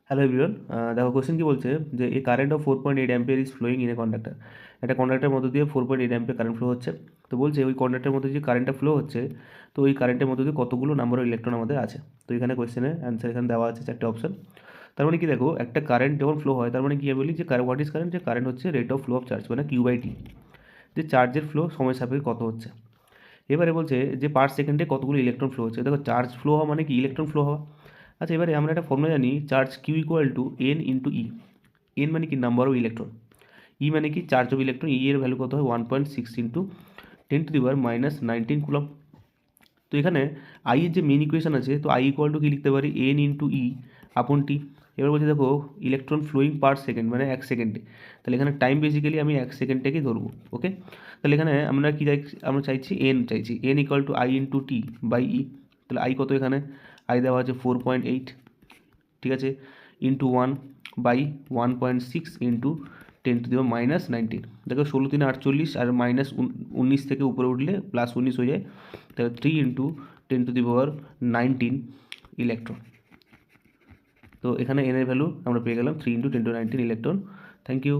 Hello everyone, দেখো question কি বলছে যে a current of 4.8 ampere is flowing in a conductor. একটা কন্ডাক্টের মধ্যে দিয়ে 4.8 অ্যাম্পিয়ার কারেন্ট ফ্লো হচ্ছে। তো বলছে ওই কন্ডাক্টের মধ্যে যে কারেন্টটা ফ্লো হচ্ছে, তো ওই কারেন্টের মধ্যে দিয়ে কতগুলো নাম্বার অফ ইলেকট্রন আমাদের আছে। তো এখানে কোশ্চেনের অ্যান্সার এখানে দেওয়া আছে 4টে অপশন। তার মানে কি দেখো, একটা কারেন্ট যখন ফ্লো হয় তার মানে কি বলি যে হোয়াট ইজ কারেন্ট, যে কারেন্ট হচ্ছে rate of flow of charge মানে কিউ/টি, যে চার্জের ফ্লো সময় সাপেক্ষে কত হচ্ছে। এবারে বলছে যে পার সেকেন্ডে কতগুলো ইলেকট্রন ফ্লো হচ্ছে। দেখো চার্জ ফ্লো হওয়া মানে কি ইলেকট্রন ফ্লো হওয়া। আচ্ছা, এবারে আমরা একটা ফর্মুলা জানি, charge Q equal to N into E. N মানে কি নাম্বার অফ ইলেকট্রন, ই মানে কি চার্জ অফ ইলেকট্রন। ই এর ভ্যালু কত হয় 1.6 ইন্টু 10⁻⁻⁻19 কুলম। তো এখানে আই এর যে মেন ইকুয়েশন আছে, তো আই ইকুয়াল টু কি লিখতে পারি, এন ইন্টু ই আপন টি। এবার বলছে দেখো ইলেকট্রন ফ্লোয়িং পার সেকেন্ড মানে 1 সেকেন্ডে, তাহলে এখানে টাইম বেসিক্যালি আমি 1 সেকেন্ডটাকেই ধরবো। ওকে, তাহলে এখানে আমরা কি আমরা চাইছি এন, চাইছি N equal to I into T by E. তাহলে আই কত, এখানে আই দেওয়া আছে 4.8, ঠিক আছে, ইন্টু 1/1.6 ইন্টু 10⁻⁻19। দেখো 16×3 = 48, আর -19 থেকে উপরে উঠলে +19 হয়ে যায়, তাহলে 3 ইন্টু 10⁻19 ইলেকট্রন। তো এখানে এন এর ভ্যালু আমরা পেয়ে গেলাম 3 × 10⁻19 ইলেকট্রন। Thank you.